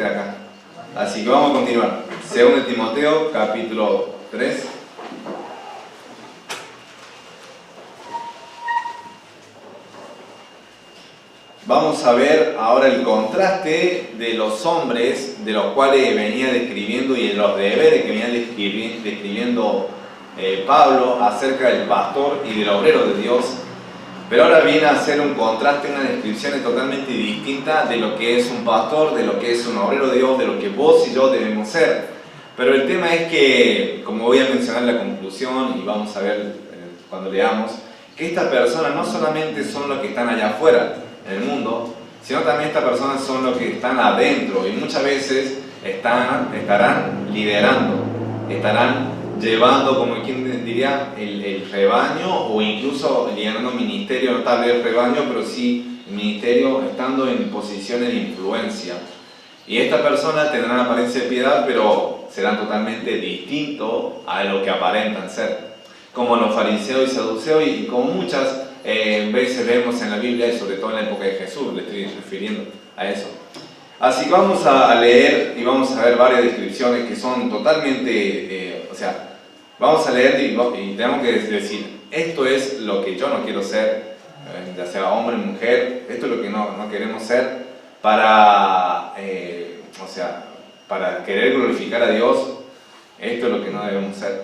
de acá. Así que vamos a continuar. 2 Timoteo, capítulo 3. Vamos a ver ahora el contraste de los hombres de los cuales venía describiendo y de los deberes que venía describiendo Pablo acerca del pastor y del obrero de Dios. Pero ahora viene a hacer un contraste, una descripción totalmente distinta de lo que es un pastor, de lo que es un obrero de Dios, de lo que vos y yo debemos ser. Pero el tema es que, como voy a mencionar en la conclusión y vamos a ver cuando leamos, que estas personas no solamente son los que están allá afuera en el mundo, sino también estas personas son los que están adentro y muchas veces estarán liderando, estarán llevando, como quien diría, el rebaño, o incluso liderando ministerio, no tal vez el rebaño, pero sí el ministerio, estando en posiciones de influencia. Y estas personas tendrán apariencia de piedad, pero serán totalmente distintos a lo que aparentan ser, como los fariseos y saduceos, y como muchas veces vemos en la Biblia, y sobre todo en la época de Jesús, le estoy refiriendo a eso. Así que vamos a leer y vamos a ver varias descripciones que son totalmente, vamos a leer y tenemos que decir, esto es lo que yo no quiero ser, ya sea hombre o mujer, esto es lo que no queremos ser para querer glorificar a Dios, esto es lo que no debemos ser.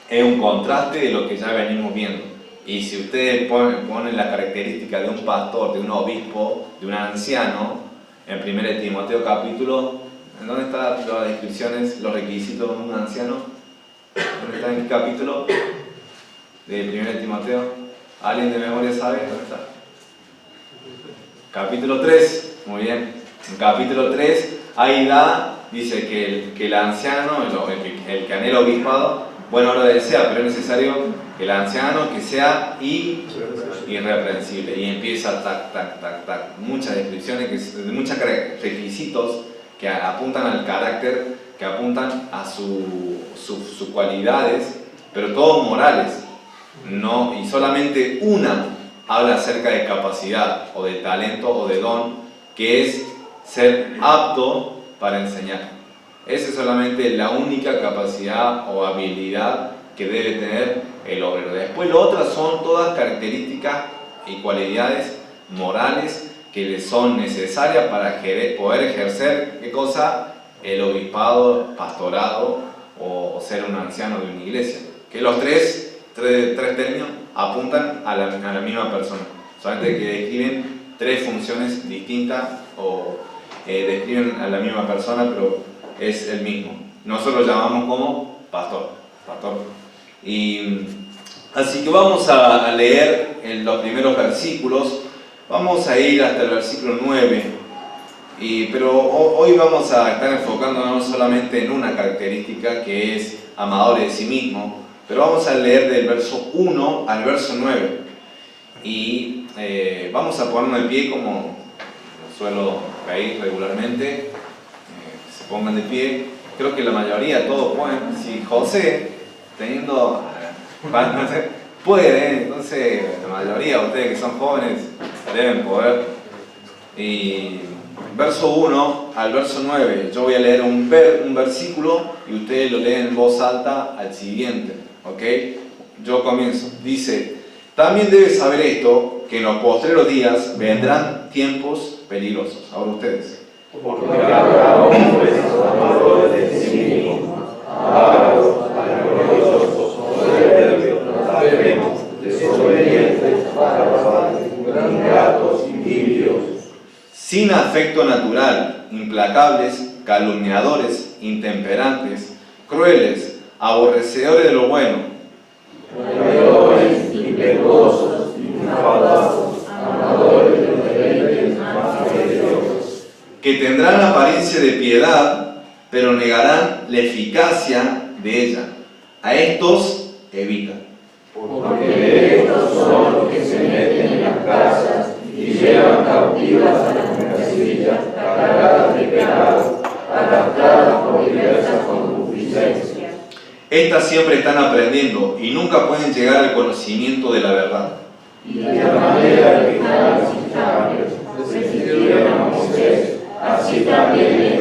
Es un contraste de lo que ya venimos viendo. Y si ustedes ponen las características de un pastor, de un obispo, de un anciano, en 1 Timoteo capítulo, ¿en dónde están las descripciones, los requisitos de un anciano? ¿Dónde está en el capítulo de 1 Timoteo? ¿Alguien de memoria sabe dónde está? Capítulo 3, muy bien. En capítulo 3, ahí dice que el anciano, el que anhela obispado, bueno, ahora desea, pero es necesario que el anciano que sea irreprensible. Y empieza muchas descripciones, muchos requisitos que apuntan al carácter, que apuntan a sus cualidades, pero todos morales. No, y solamente una habla acerca de capacidad, o de talento, o de don, que es ser apto para enseñar. Esa es solamente la única capacidad o habilidad que debe tener el obrero. Después lo otras son todas características y cualidades morales que le son necesarias para poder ejercer, ¿qué cosa? El obispado, pastorado o ser un anciano de una iglesia. Que los tres términos apuntan a la misma persona, solamente que describen tres funciones distintas o describen a la misma persona, pero es el mismo. Nosotros lo llamamos como pastor. Y así que vamos a leer en los primeros versículos. Vamos a ir hasta el versículo 9. Pero hoy vamos a estar enfocándonos solamente en una característica, que es amador de sí mismo. Pero vamos a leer del verso 1 al verso 9. Y vamos a ponernos de pie como suelo pedir regularmente. Se pongan de pie. Creo que la mayoría, todos pueden. Si José, teniendo, puede, entonces la mayoría de ustedes que son jóvenes deben poder. Y verso 1 al verso 9, yo voy a leer un versículo y ustedes lo leen en voz alta al siguiente, ¿ok? Yo comienzo. Dice: también debes saber esto, que en los postreros días vendrán tiempos peligrosos. Ahora ustedes. Porque habrá hombres amadores de sí mismos, avaros, vanagloriosos, soberbios, blasfemos, desobedientes, bárbaros, ingratos, impios, sin afecto natural, implacables, calumniadores, intemperantes, crueles, aborrecedores de lo bueno, traidores, impetuosos, infatuados, amadores de los deleites más peligrosos, que tendrán apariencia de piedad, pero negarán la eficacia de ella. A estos evita. porque de estos son los que se meten en las casas y llevan cautivas a las mujercillas cargadas de pecado, arrastradas por diversas concupiscencias. Estas siempre están aprendiendo y nunca pueden llegar al conocimiento de la verdad. Y de la manera que transitables resistieron a Moisés, así también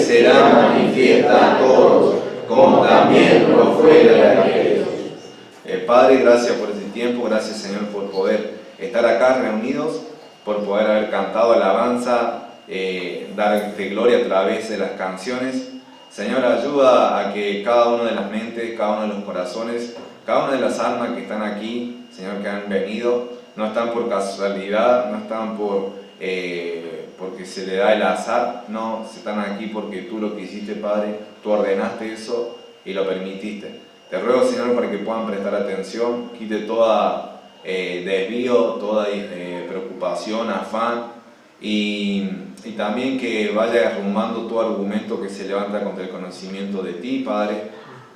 será manifiesta a todos, como también lo fue de aquellos. Padre, gracias por este tiempo, gracias Señor por poder estar acá reunidos, por poder haber cantado alabanza, darte gloria a través de las canciones. Señor, ayuda a que cada una de las mentes, cada uno de los corazones, cada una de las almas que están aquí, Señor, que han venido, no están por casualidad, no están porque se le da el azar, no, están aquí porque tú lo quisiste, Padre, tú ordenaste eso y lo permitiste. Te ruego, Señor, para que puedan prestar atención, quite toda desvío, toda preocupación, afán, y también que vaya derrumbando todo argumento que se levanta contra el conocimiento de ti, Padre,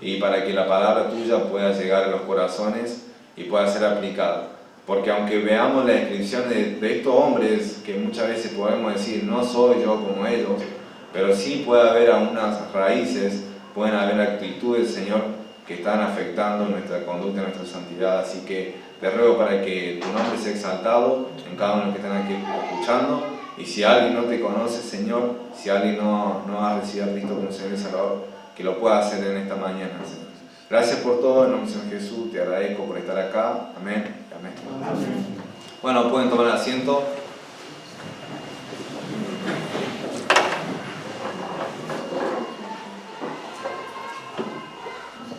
y para que la palabra tuya pueda llegar a los corazones y pueda ser aplicada. Porque aunque veamos la descripción de estos hombres, que muchas veces podemos decir, no soy yo como ellos, pero sí puede haber algunas raíces, pueden haber actitudes, Señor, que están afectando nuestra conducta, nuestra santidad. Así que te ruego para que tu nombre sea exaltado en cada uno de los que están aquí escuchando. Y si alguien no te conoce, Señor, si alguien no ha recibido a Cristo como Señor y Salvador, que lo pueda hacer en esta mañana, Señor. Gracias por todo, en nombre de Señor Jesús, te agradezco por estar acá. Amén. Amén. Amén. Bueno, pueden tomar asiento.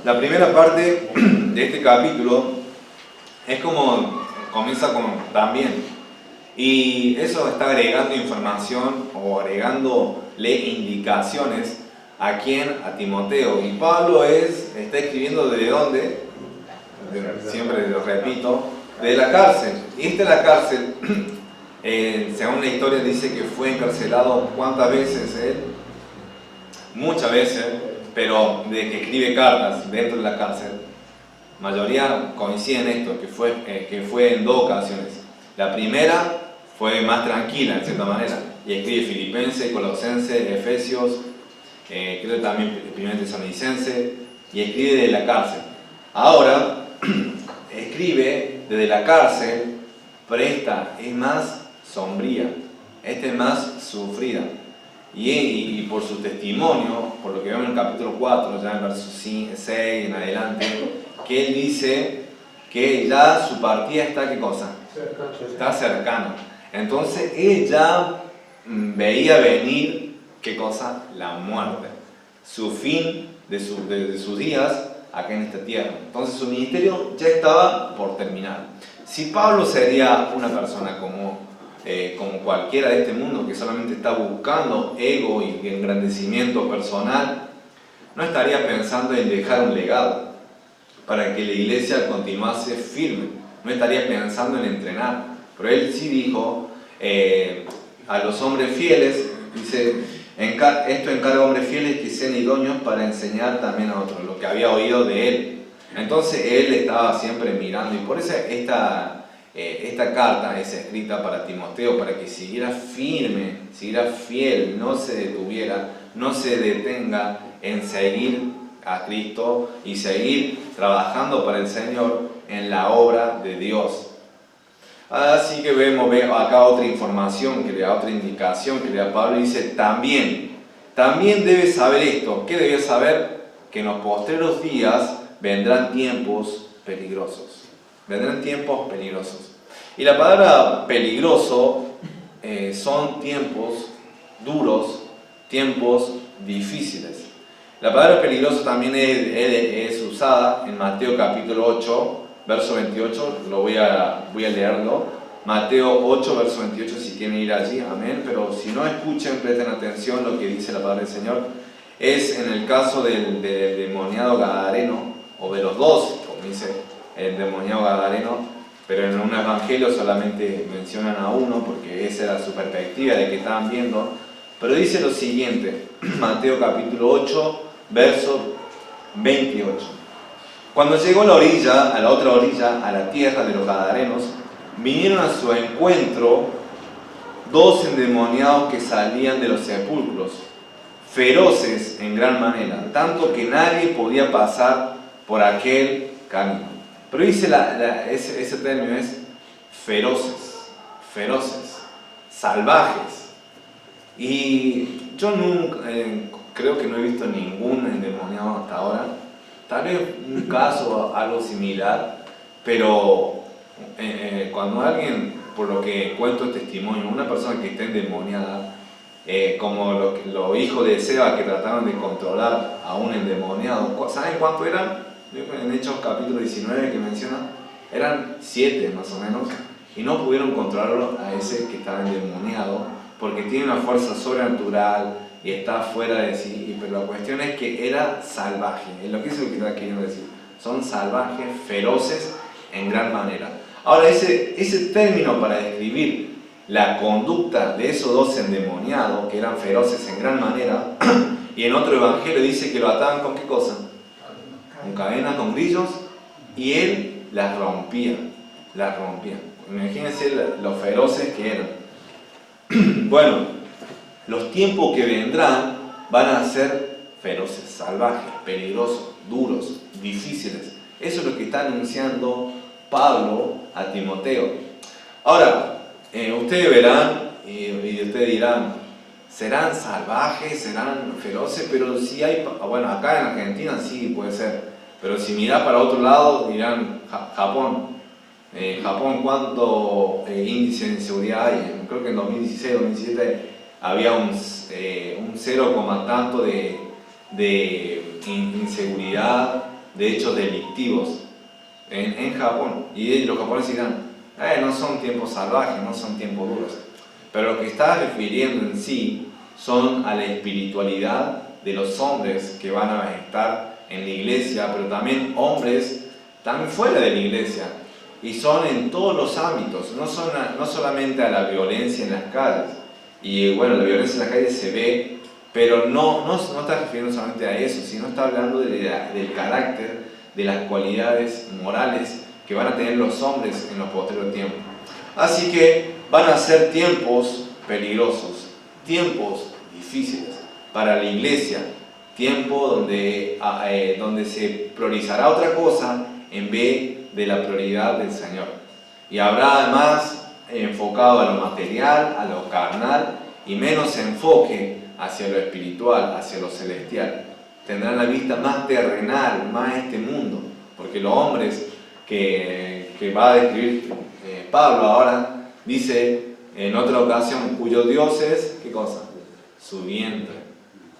La primera parte de este capítulo es como comienza con también, y eso está agregando información o agregándole indicaciones a quién, a Timoteo. Y Pablo está escribiendo ¿de dónde? Siempre lo repito, de la cárcel. Y esta es la cárcel, según la historia dice que fue encarcelado ¿cuántas veces él? Muchas veces. Pero de que escribe cartas dentro de la cárcel, mayoría coinciden en esto, que fue en dos ocasiones. La primera fue más tranquila, en cierta manera, y escribe Filipenses, Colosenses, Efesios, creo que también Primera Tesalonicenses, y escribe desde la cárcel. Ahora, escribe desde la cárcel, pero esta es más sombría, esta es más sufrida. Y por su testimonio, por lo que vemos en el capítulo 4, ya en el verso 6 en adelante, que él dice que ya su partida está, ¿qué cosa? Está cercana. Entonces él ya veía venir, ¿qué cosa? La muerte. Su fin de sus días acá en esta tierra. Entonces su ministerio ya estaba por terminar. Si Pablo sería una persona como cualquiera de este mundo que solamente está buscando ego y engrandecimiento personal, no estaría pensando en dejar un legado para que la iglesia continuase firme, no estaría pensando en entrenar, pero él sí dijo a los hombres fieles, dice, esto encarga a hombres fieles que sean idóneos para enseñar también a otros, lo que había oído de él. Entonces él estaba siempre mirando, y por eso esta carta es escrita para Timoteo, para que siguiera firme, siguiera fiel, no se detuviera, no se detenga en seguir a Cristo y seguir trabajando para el Señor en la obra de Dios. Así que vemos acá otra información, que le da otra indicación, que le da Pablo, y dice también debes saber esto. ¿Qué debes saber? Que en los postreros días vendrán tiempos peligrosos. Vendrán tiempos peligrosos. Y la palabra peligroso son tiempos duros, tiempos difíciles. La palabra peligroso también es usada en Mateo capítulo 8, verso 28. Voy a leerlo. Mateo 8, verso 28, si quieren ir allí, amén. Pero si no, escuchen, presten atención lo que dice la palabra del Señor. Es en el caso del demoniado gadareno, o de los dos, como dice el demoniado gadareno, pero en un evangelio solamente mencionan a uno porque esa era su perspectiva de que estaban viendo. Pero dice lo siguiente, Mateo capítulo 8, verso 28. Cuando llegó a la otra orilla, a la tierra de los gadarenos, vinieron a su encuentro dos endemoniados que salían de los sepulcros, feroces en gran manera, tanto que nadie podía pasar por aquel camino. Pero dice ese término es feroces, salvajes. Y yo nunca, creo que no he visto ningún endemoniado hasta ahora. Tal vez un caso, algo similar, pero cuando alguien, por lo que cuento el testimonio, una persona que está endemoniada, como los hijos de Seba que trataron de controlar a un endemoniado, ¿saben cuántos eran? En Hechos capítulo 19 que menciona, eran 7 más o menos, y no pudieron controlarlo a ese que estaba endemoniado, porque tiene una fuerza sobrenatural y está fuera de sí, pero la cuestión es que era salvaje, es lo que está queriendo decir, son salvajes, feroces en gran manera. Ahora ese término para describir la conducta de esos dos endemoniados, que eran feroces en gran manera, y en otro evangelio dice que lo ataban con ¿qué cosa? Con cadenas, con grillos, y él las rompía. Imagínense los feroces que eran. Bueno, los tiempos que vendrán van a ser feroces, salvajes, peligrosos, duros, difíciles. Eso es lo que está anunciando Pablo a Timoteo. Ahora, ustedes verán y ustedes dirán, ¿serán salvajes, serán feroces? Pero si hay, bueno, acá en Argentina sí puede ser, pero si mirás para otro lado dirán Japón. Japón, ¿cuánto índice de inseguridad hay? Creo que en 2016, 2017 había un 0, tanto de inseguridad, de hechos delictivos en Japón. Y los japoneses dirán, no son tiempos salvajes, no son tiempos duros. Pero lo que está refiriendo en sí son a la espiritualidad de los hombres que van a estar en la iglesia, pero también hombres también fuera de la iglesia. Y son en todos los ámbitos, no solamente a la violencia en las calles. Y bueno, la violencia en las calles se ve, pero no está refiriendo solamente a eso, sino está hablando del carácter, de las cualidades morales que van a tener los hombres en los posteriores tiempos. Así que van a ser tiempos peligrosos, tiempos difíciles para la iglesia, tiempo donde se priorizará otra cosa en vez de la prioridad del Señor. Y habrá además enfocado a lo material, a lo carnal, y menos enfoque hacia lo espiritual, hacia lo celestial. Tendrán la vista más terrenal, más este mundo, porque los hombres que va a describir Pablo ahora, dice en otra ocasión, cuyo Dios es, ¿qué cosa? Su vientre,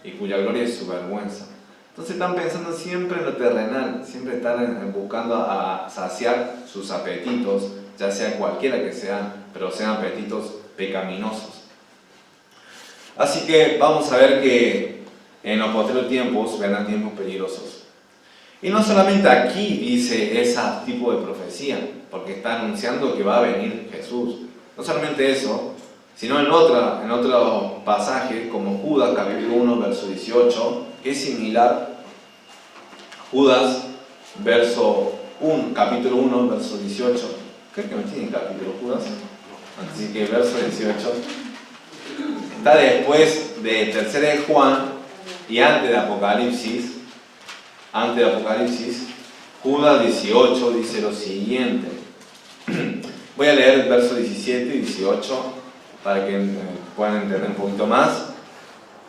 y cuya gloria es su vergüenza. Entonces están pensando siempre en lo terrenal, siempre están buscando a saciar sus apetitos, ya sea cualquiera que sean, pero sean apetitos pecaminosos. Así que vamos a ver que en los posteriores tiempos vendrán tiempos peligrosos. Y no solamente aquí dice ese tipo de profecía, porque está anunciando que va a venir Jesús. No solamente eso, sino en otro pasaje, como Judas, capítulo 1, verso 18, que es similar. Judas, capítulo 1, verso 18. Creo que no tiene capítulo Judas, así que verso 18. Está después de Tercera de Juan y antes de Apocalipsis. Judas 18 dice lo siguiente. Voy a leer el verso 17 y 18 para que puedan entender un poquito más.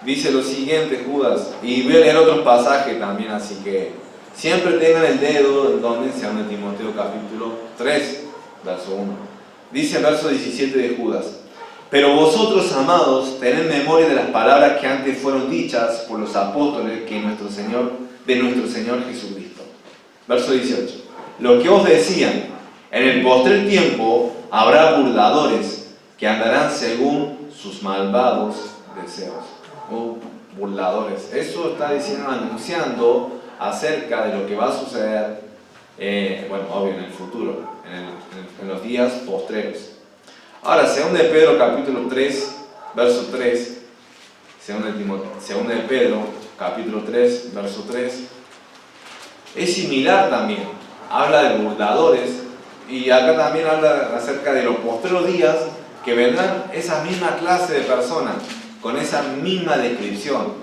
Dice lo siguiente Judas, y voy a leer otros pasajes también, así que siempre tengan el dedo en donde sea en Timoteo capítulo 3, verso 1. Dice el verso 17 de Judas, pero vosotros, amados, tened memoria de las palabras que antes fueron dichas por los apóstoles de nuestro Señor Jesucristo. Verso 18. Lo que os decían, en el postrer tiempo habrá burladores que andarán según sus malvados deseos. Burladores. Eso está diciendo, anunciando acerca de lo que va a suceder, obvio, en el futuro, en los días postreros. Ahora, 2 de Pedro capítulo 3, verso 3, 2 de Pedro capítulo 3, verso 3, es similar también, habla de burladores, y acá también habla acerca de los postreros días que vendrán esa misma clase de personas, con esa misma descripción,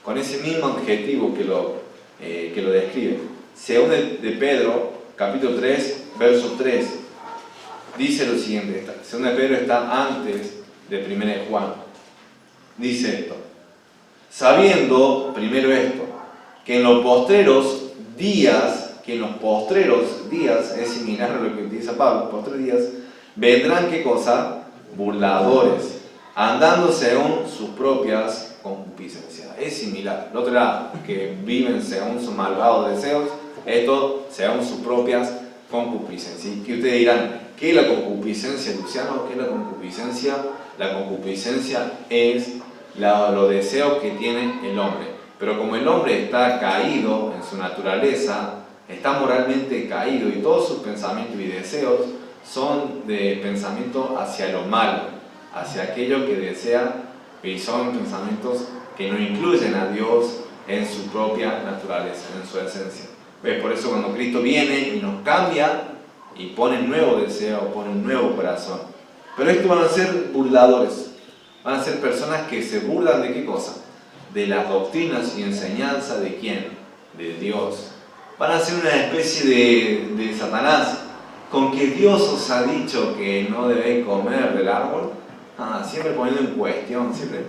con ese mismo adjetivo que lo describe. 2 de Pedro capítulo 3, verso 3, dice lo siguiente. 2 de Pedro está antes de 1 de Juan. Dice esto: sabiendo, primero esto, que en los postreros días, es similar a lo que utiliza Pablo, postreros días, vendrán, ¿qué cosa? Burladores, andando según sus propias concupiscencias. Es similar. El otro lado, que viven según sus malvados deseos, esto según sus propias concupiscencias. Y ustedes dirán, ¿qué es la concupiscencia, Luciano? ¿Qué es la concupiscencia? La concupiscencia es los deseos que tiene el hombre. Pero como el hombre está caído en su naturaleza, está moralmente caído y todos sus pensamientos y deseos son de pensamiento hacia lo malo, hacia aquello que desea, y son pensamientos que no incluyen a Dios en su propia naturaleza, en su esencia. ¿Ves? Por eso cuando Cristo viene y nos cambia y pone un nuevo deseo, pone un nuevo corazón. Pero estos van a ser burladores, van a ser personas que se burlan ¿de qué cosa? De las doctrinas y enseñanza ¿de quién? De Dios. Van a ser una especie de Satanás, con que Dios os ha dicho que no debéis comer del árbol. Siempre poniendo en cuestión, siempre.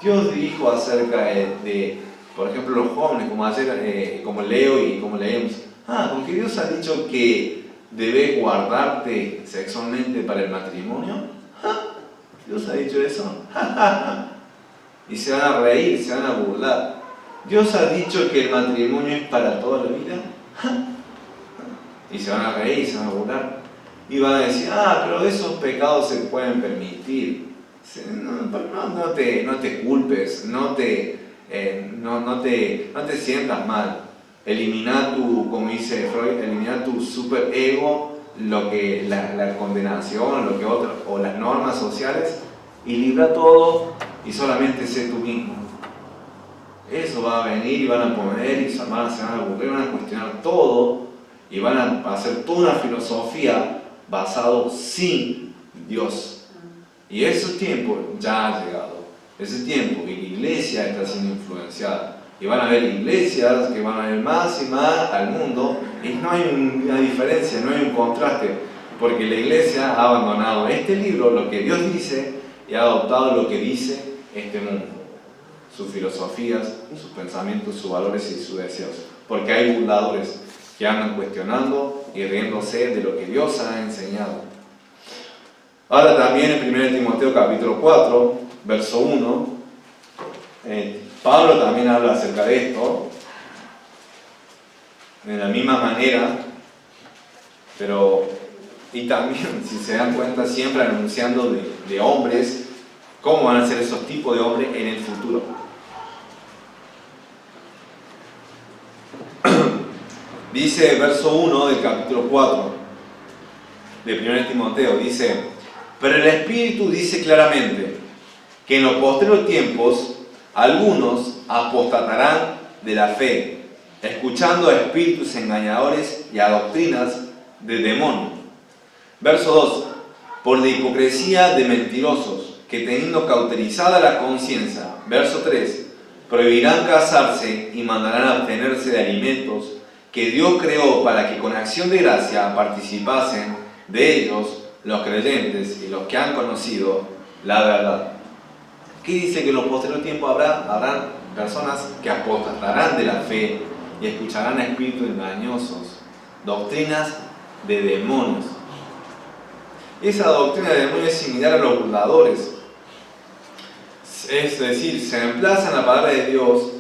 Dios dijo acerca de, por ejemplo, los jóvenes, como ayer, como leo y como leemos. Con que Dios ha dicho que debes guardarte sexualmente para el matrimonio. Dios ha dicho eso. Y se van a reír, se van a burlar. Dios ha dicho que el matrimonio es para toda la vida. Y se van a reír, se van a burlar. Y van a decir, pero esos pecados se pueden permitir. No te culpes, no te sientas mal. Eliminar como dice Freud, eliminar tu superego, la condenación, o las normas sociales, y libra todo y solamente sé tú mismo. Eso va a venir y van a poner y se van a burlar, van a cuestionar todo y van a hacer toda una filosofía basado sin Dios. Y ese tiempo ya ha llegado. Ese tiempo y la iglesia está siendo influenciada. Y van a haber iglesias que van a ir más y más al mundo y no hay una diferencia, no hay un contraste, porque la iglesia ha abandonado este libro, lo que Dios dice, y ha adoptado lo que dice este mundo. Sus filosofías, sus pensamientos, sus valores y sus deseos. Porque hay burladores que andan cuestionando y riéndose de lo que Dios ha enseñado. Ahora también en 1 Timoteo capítulo 4, verso 1, Pablo también habla acerca de esto, de la misma manera, y también, si se dan cuenta, siempre anunciando de hombres, cómo van a ser esos tipos de hombres en el futuro. Dice el verso 1 del capítulo 4 de 1 Timoteo, dice: pero el Espíritu dice claramente que en los postreros tiempos algunos apostatarán de la fe, escuchando a espíritus engañadores y a doctrinas de demonios. Verso 2: por la hipocresía de mentirosos, que teniendo cauterizada la conciencia. Verso 3: prohibirán casarse y mandarán abstenerse de alimentos que Dios creó para que con acción de gracia participasen de ellos los creyentes y los que han conocido la verdad. ¿Qué dice? Que en los posteriores tiempos habrán personas que apostatarán de la fe y escucharán a espíritus engañosos, doctrinas de demonios. Esa doctrina de demonios es similar a los burladores. Es decir, se reemplazan la palabra de Dios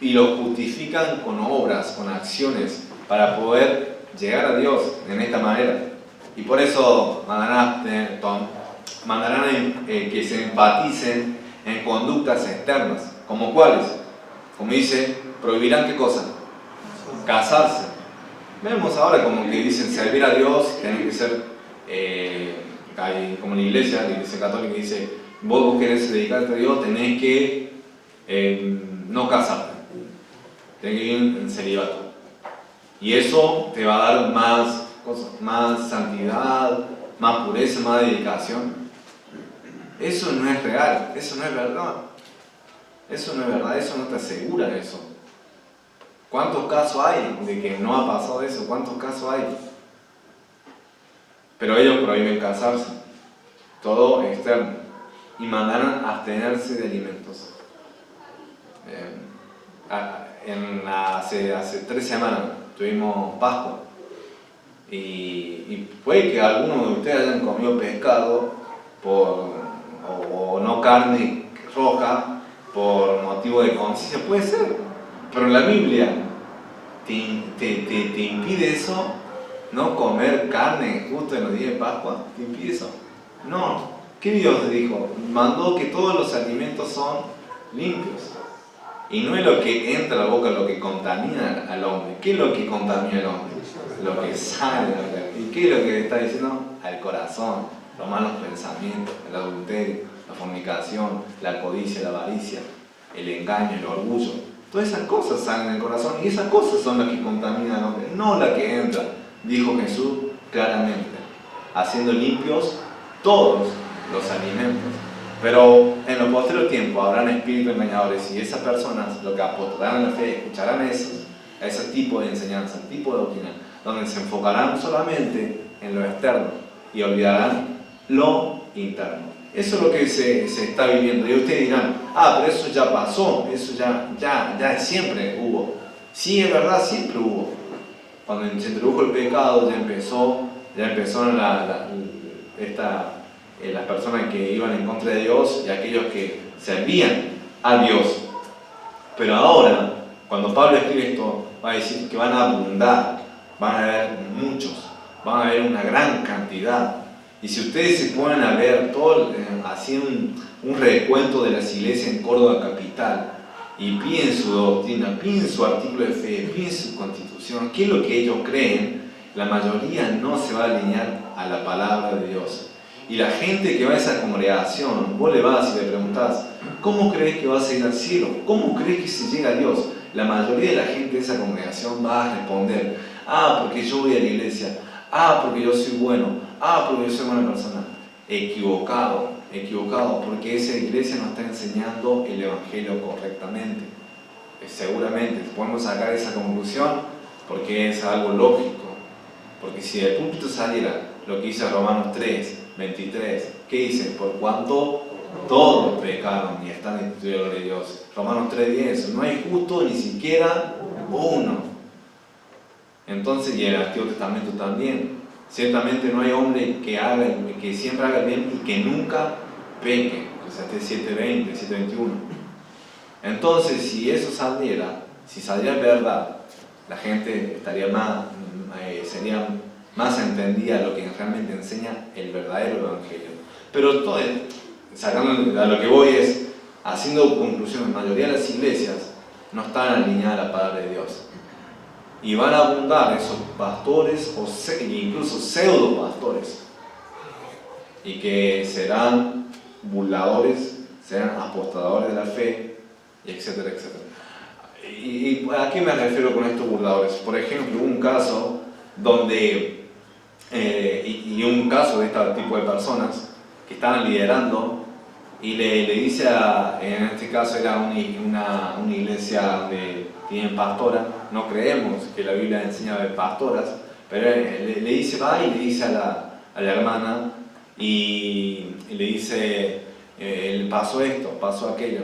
y lo justifican con obras, con acciones, para poder llegar a Dios en esta manera. Y por eso mandarán que se enfaticen en conductas externas. ¿Como cuáles? Como dice, prohibirán ¿qué cosa? Casarse. Vemos ahora como que dicen servir a Dios, tienen que ser, como la iglesia católica dice, vos querés dedicarte a Dios, tenés que no casarte. Tenés que vivir en celibato. Y eso te va a dar más santidad, más pureza, más dedicación. Eso no es real, eso no es verdad. Eso no es verdad, eso no te asegura eso. ¿Cuántos casos hay de que no ha pasado eso? ¿Cuántos casos hay? Pero ellos prohíben casarse, todo externo, y mandaron abstenerse de alimentos. hace 3 semanas tuvimos Pascua. Y puede que algunos de ustedes hayan comido pescado o no carne roja por motivo de conciencia, puede ser. Pero la Biblia te impide eso, no comer carne justo en los días de Pascua, ¿te impide eso? No. ¿Qué Dios dijo? Mandó que todos los alimentos son limpios. Y no es lo que entra a la boca lo que contamina al hombre. ¿Qué es lo que contamina al hombre? Lo que sale. ¿Y qué es lo que está diciendo? Al corazón, los malos pensamientos, el adulterio, la fornicación, la codicia, la avaricia, el engaño, el orgullo. Todas esas cosas salen del corazón y esas cosas son las que contaminan al hombre, no la que entra, dijo Jesús claramente, haciendo limpios todos los alimentos. Pero en los posteriores tiempos habrán espíritus engañadores y esas personas lo que apostarán en la fe escucharán ese tipo de enseñanza, tipo de doctrina, donde se enfocarán solamente en lo externo y olvidarán lo interno. Eso es lo que se está viviendo. Y ustedes dirán, pero eso ya pasó, eso ya siempre hubo. Sí, es verdad, siempre hubo. Cuando se introdujo el pecado ya empezaron las personas que iban en contra de Dios y aquellos que servían a Dios. Pero ahora, cuando Pablo escribe esto, va a decir que van a abundar, van a haber muchos, van a haber una gran cantidad. Y si ustedes se ponen a ver así un recuento de las iglesias en Córdoba capital y piden su doctrina, piden su artículo de fe, piden su constitución, qué es lo que ellos creen, la mayoría no se va a alinear a la palabra de Dios. Y la gente que va a esa congregación, vos le vas y le preguntás, ¿cómo crees que vas a ir al cielo? ¿Cómo crees que se llega a Dios? La mayoría de la gente de esa congregación va a responder, porque yo voy a la iglesia, porque yo soy bueno, porque yo soy buena persona. Equivocado, porque esa iglesia no está enseñando el evangelio correctamente. Seguramente podemos sacar esa conclusión porque es algo lógico. Porque si del púlpito saliera lo que dice Romanos 3, 23, ¿qué dice? Por cuanto todos pecaron y están destituidos de Dios. Romanos 3, 10, no hay justo ni siquiera uno. Entonces, y en el Antiguo Testamento también. Ciertamente no hay hombre que siempre haga el bien y que nunca peque. O sea, este 7:20, 7:21. Entonces, si eso saliera, si saliera verdad, la gente sería más entendida lo que realmente enseña el verdadero evangelio. Pero todo, sacando a lo que voy es, haciendo conclusiones, la mayoría de las iglesias no están alineadas a la palabra de Dios. Y van a abundar esos pastores o incluso pseudo pastores y que serán burladores, serán apostadores de la fe, etcétera, etcétera. ¿Y a qué me refiero con estos burladores? Por ejemplo, un caso donde un caso de este tipo de personas que estaban liderando y le dice en este caso era una iglesia donde tienen pastora, no creemos que la Biblia enseña de pastoras, pero le dice, va y le dice a la hermana y le dice, pasó esto, pasó aquello,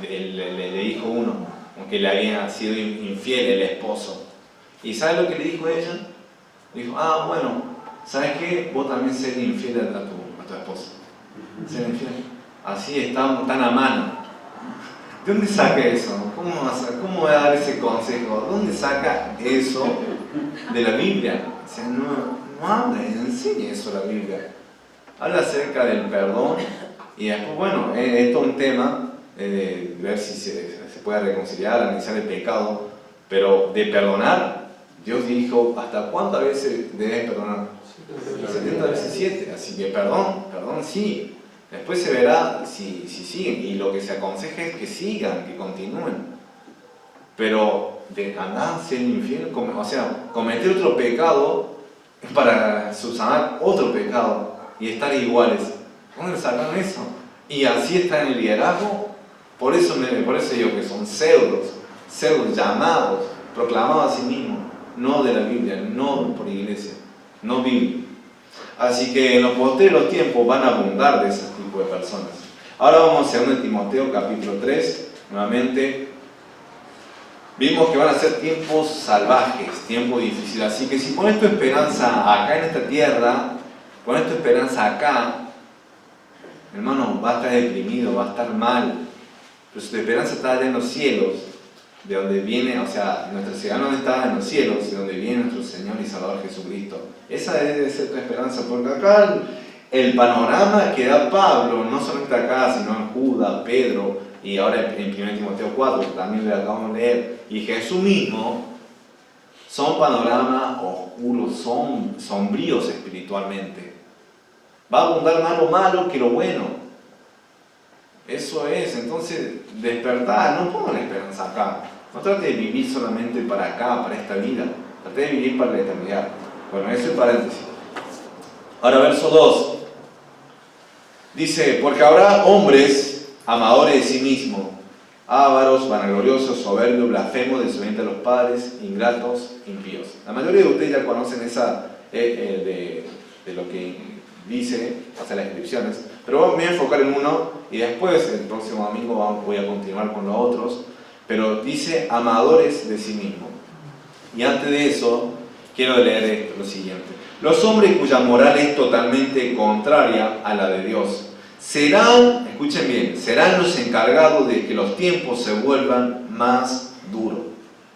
le dijo uno, aunque le había sido infiel el esposo. ¿Y sabe lo que le dijo ella? Le dijo, bueno, ¿sabes qué? Vos también ser infiel a tu esposo. Ser infiel. Así están tan a mano. ¿De dónde saca eso? ¿Cómo va a dar ese consejo? ¿Dónde saca eso de la Biblia? O sea, no habla, enseña eso la Biblia. Habla acerca del perdón y después, bueno, esto es un tema de ver si se puede reconciliar, analizar el pecado, pero de perdonar, Dios dijo, ¿hasta cuántas veces debes perdonar? 70 veces 7, así que perdón sí. Después se verá si siguen, y lo que se aconseja es que sigan, que continúen. Pero de andar, ser infiel, o sea, cometer otro pecado para subsanar otro pecado y estar iguales. ¿Dónde sacan eso? Y así está en el liderazgo. Por eso digo que son pseudos llamados, proclamados a sí mismos, no de la Biblia, no por iglesia, no bíblico. Así que en los posteriores tiempos van a abundar de ese tipo de personas. Ahora vamos a 2 Timoteo capítulo 3, nuevamente vimos que van a ser tiempos salvajes, tiempos difíciles. Así que si pones tu esperanza acá en esta tierra, pones tu esperanza acá, hermano, va a estar deprimido, va a estar mal. Pero si tu esperanza está allá en los cielos, de donde viene, o sea, nuestra ciudadanía está en los cielos, de donde viene nuestro Señor y Salvador Jesucristo. Esa debe ser tu esperanza, porque acá el panorama que da Pablo, no solamente acá, sino en Judas, Pedro, y ahora en 1 Timoteo 4, que también le acabamos de leer, y Jesús mismo, son panoramas oscuros, son sombríos espiritualmente. Va a abundar más lo malo que lo bueno. Eso es, entonces despertar, no pongan la esperanza acá. No trate de vivir solamente para acá, para esta vida. Trate de vivir para la eternidad. Bueno, eso es paréntesis. Ahora, verso 2. Dice, porque habrá hombres amadores de sí mismos, ávaros, vanagloriosos, soberbios, blasfemos, desobedientes a los padres, ingratos, impíos. La mayoría de ustedes ya conocen esa de lo que dice, o sea, las descripciones, pero me voy a enfocar en uno y después, el próximo domingo, voy a continuar con los otros. Pero dice amadores de sí mismos. Y antes de eso, quiero leer esto, lo siguiente. Los hombres cuya moral es totalmente contraria a la de Dios serán, escuchen bien, serán los encargados de que los tiempos se vuelvan más duros.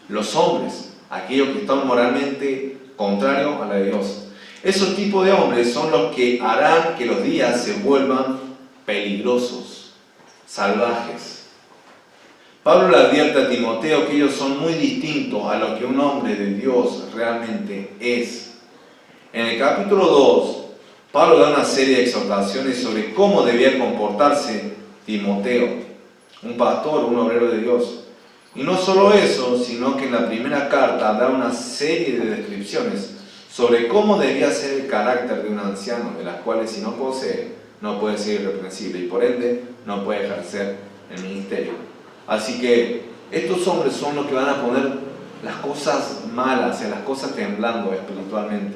Los hombres, aquellos que están moralmente contrarios a la de Dios. Esos tipos de hombres son los que harán que los días se vuelvan peligrosos, salvajes. Pablo le advierte a Timoteo que ellos son muy distintos a lo que un hombre de Dios realmente es. En el capítulo 2, Pablo da una serie de exhortaciones sobre cómo debía comportarse Timoteo, un pastor, un obrero de Dios. Y no solo eso, sino que en la primera carta da una serie de descripciones sobre cómo debía ser el carácter de un anciano, de las cuales si no posee, no puede ser irreprensible y por ende no puede ejercer el ministerio. Así que estos hombres son los que van a poner las cosas malas, las cosas temblando espiritualmente.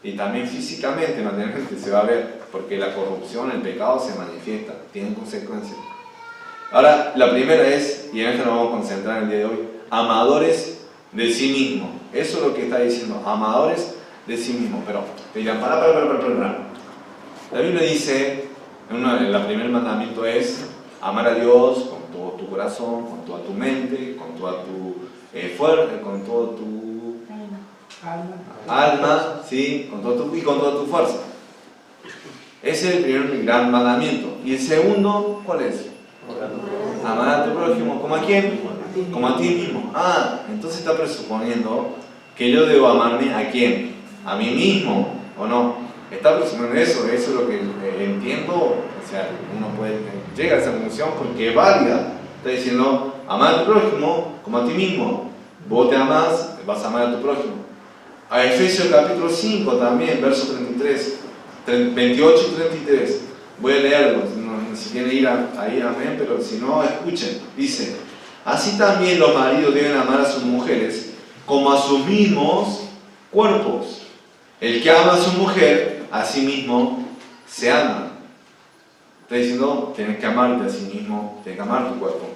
Y también físicamente, materialmente se va a ver, porque la corrupción, el pecado se manifiesta, tienen consecuencias. Ahora, la primera es, y en esto nos vamos a concentrar el día de hoy, amadores de sí mismos. Eso es lo que está diciendo, amadores de sí mismos. Pero te dirán, para. La Biblia dice, el primer mandamiento es amar a Dios con todo tu corazón, con toda tu mente, con toda tu fuerza, con toda tu alma, ¿sí? con toda tu fuerza. Ese es el primer gran mandamiento. ¿Y el segundo cuál es? Amar a tu prójimo. ¿Como a quién? Como a ti mismo. Entonces está presuponiendo que yo debo amarme ¿a quién? ¿A mí mismo o no? Está presuponiendo eso es lo que entiendo. O sea, uno llega a esa conclusión porque es válida. Está diciendo, amar a tu prójimo como a ti mismo. Vos te amás, vas a amar a tu prójimo. A Efesios capítulo 5 también, versos 28 y 33. Voy a leerlos, no si quieren ir ahí, amén, pero si no, escuchen. Dice, así también los maridos deben amar a sus mujeres como a sus mismos cuerpos. El que ama a su mujer, a sí mismo se ama. Está diciendo, tienes que amarte a sí mismo, tienes que amar tu cuerpo.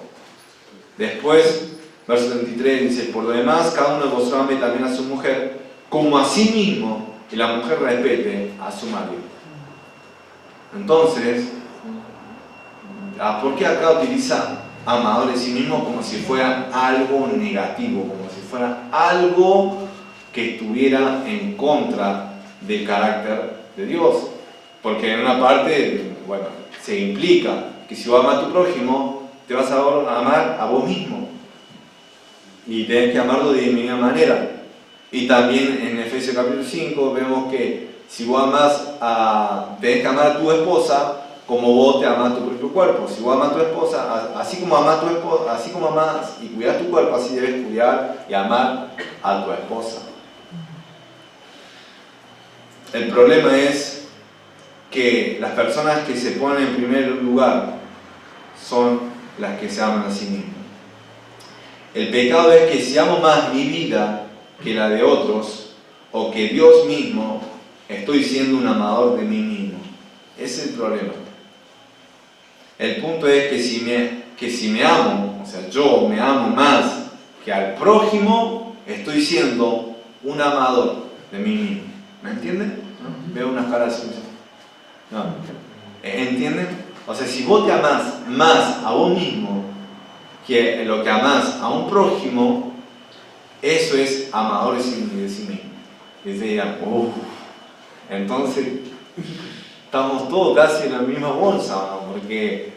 Después, verso 33 dice, por lo demás, cada uno de vosotros ame también a su mujer como a sí mismo, y la mujer respete a su marido. Entonces, ¿por qué acá utiliza amador de sí mismo como si fuera algo negativo, como si fuera algo que estuviera en contra del carácter de Dios? Porque en una parte, se implica que si vos amas a tu prójimo, te vas a amar a vos mismo. Y tenés que amarlo de la misma manera. Y también en Efesios capítulo 5 vemos que si vos tenés que amar a tu esposa como vos te amás a tu propio cuerpo. Si vos amás a tu esposa, así como amás y cuidás tu cuerpo, así debes cuidar y amar a tu esposa. El problema es que las personas que se ponen en primer lugar son las que se aman a sí mismas. El pecado es que si amo más mi vida que la de otros, o que Dios mismo, estoy siendo un amador de mí mismo. Ese es el problema. El punto es que si me amo, o sea, yo me amo más que al prójimo estoy siendo un amador de mí mismo. ¿Me entienden? ¿No? Veo unas caras así. No. ¿Entienden? O sea, si vos te amás más a vos mismo que lo que amás a un prójimo, eso es amador de sí mismo. Y se dirán, entonces estamos todos casi en la misma bolsa, ¿no? Porque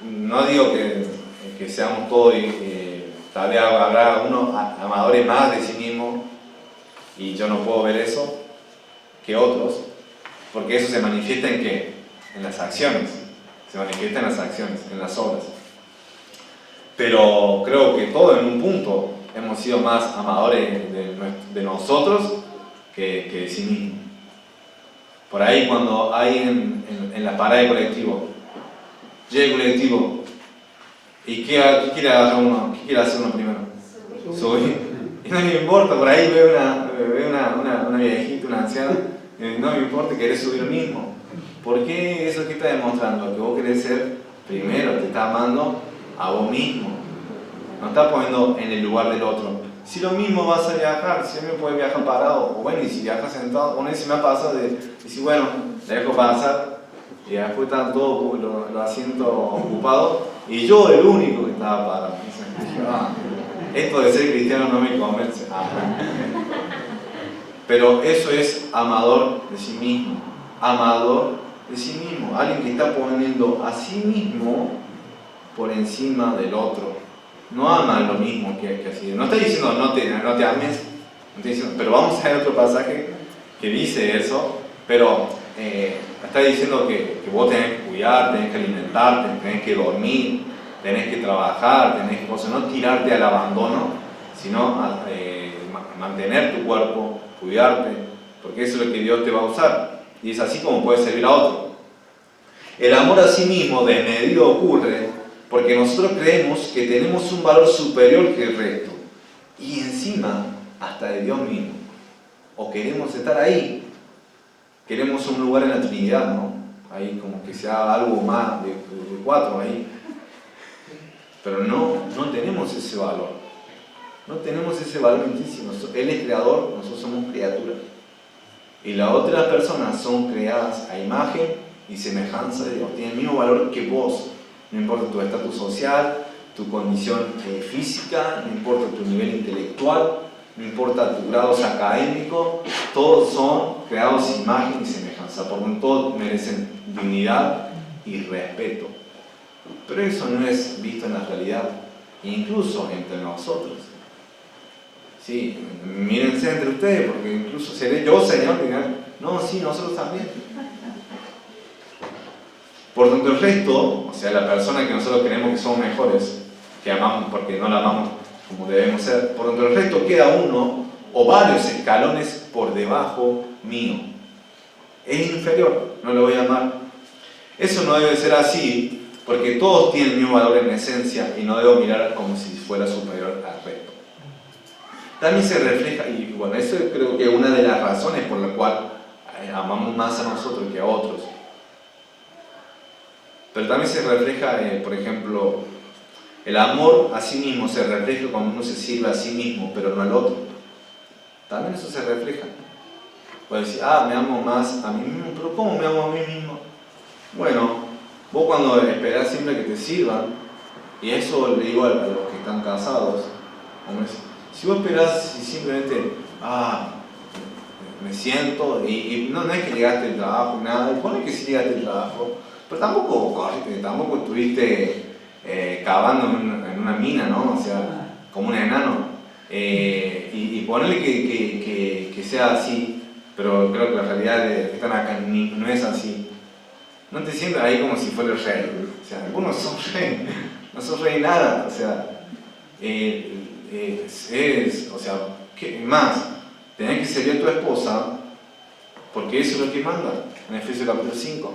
no digo que seamos todos, tal vez habrá unos amadores más de sí mismo, y yo no puedo ver eso, que otros, porque eso se manifiesta en ¿qué? En las acciones, se manifiesta en las acciones, en las obras. Pero creo que todos en un punto hemos sido más amadores de nosotros que de sí mismos. Por ahí cuando hay en la parada de colectivo, llega el colectivo, ¿y qué quiere hacer uno? ¿Qué quiere hacer uno primero? Subir. Y no me importa, por ahí ve una viejita, una anciana, no me importa, querés subir lo mismo. ¿Por qué eso que está demostrando? Que vos querés ser primero, te está amando a vos mismo. No estás poniendo en el lugar del otro. Si lo mismo vas a viajar, si me puedes viajar parado, o bueno, y si viajas sentado, una vez se me ha pasado de decir, bueno, la dejo pasar, y después están todos los asientos ocupados, y yo el único que estaba parado. Entonces dije, esto de ser cristiano no me convence. Pero eso es amador de sí mismo. Amador de sí mismo. Alguien que está poniendo a sí mismo por encima del otro. No ama lo mismo que así. No está diciendo no te ames, no está diciendo, pero vamos a ver otro pasaje que dice eso, pero está diciendo que vos tenés que cuidar, tenés que alimentarte, tenés que dormir, tenés que trabajar, tenés que no tirarte al abandono, sino mantener tu cuerpo, cuidarte, porque eso es lo que Dios te va a usar. Y es así como puedes servir a otro. El amor a sí mismo desmedido ocurre porque nosotros creemos que tenemos un valor superior que el resto. Y encima, hasta de Dios mismo. O queremos estar ahí. Queremos un lugar en la Trinidad, ¿no? Ahí como que sea algo más de 4 ahí. Pero no tenemos ese valor. No tenemos ese valor altísimo. Él es creador, nosotros somos criaturas. Y las otras personas son creadas a imagen y semejanza de Dios. Tienen el mismo valor que vos. No importa tu estatus social, tu condición física, no importa tu nivel intelectual, no importa tu grado académico, todos son creados a imagen y semejanza. Por lo tanto, todos merecen dignidad y respeto. Pero eso no es visto en la realidad, incluso entre nosotros. Sí, mírense entre ustedes, porque incluso seré yo, Señor, dirán, no, sí, nosotros también. Por tanto, el resto, o sea, la persona que nosotros creemos que son mejores, que amamos porque no la amamos como debemos ser, por tanto, el resto queda uno o varios escalones por debajo mío. Es inferior, no lo voy a amar. Eso no debe ser así, porque todos tienen el mismo valor en esencia y no debo mirar como si fuera superior al resto. También se refleja, y bueno, eso creo que es una de las razones por la cual amamos más a nosotros que a otros. Pero también se refleja, por ejemplo, el amor a sí mismo se refleja cuando uno se sirve a sí mismo, pero no al otro. También eso se refleja. Puedes decir, me amo más a mí mismo, pero ¿cómo me amo a mí mismo? Bueno, vos cuando esperás siempre que te sirvan, y eso le digo a los que están casados, si vos esperás y simplemente, me siento, y no es que llegaste al trabajo, nada, pone que sí llegaste al trabajo, pero tampoco estuviste cavando en una mina, ¿no? O sea, como un enano. Y ponerle que sea así, pero creo que la realidad de que están acá no es así. No te sientas ahí como si fuera el rey. O sea, vos no sos rey, no sos rey nada. O sea, o sea, ¿qué más? Tenés que servir a tu esposa, porque eso es lo que manda en Efesios capítulo 5.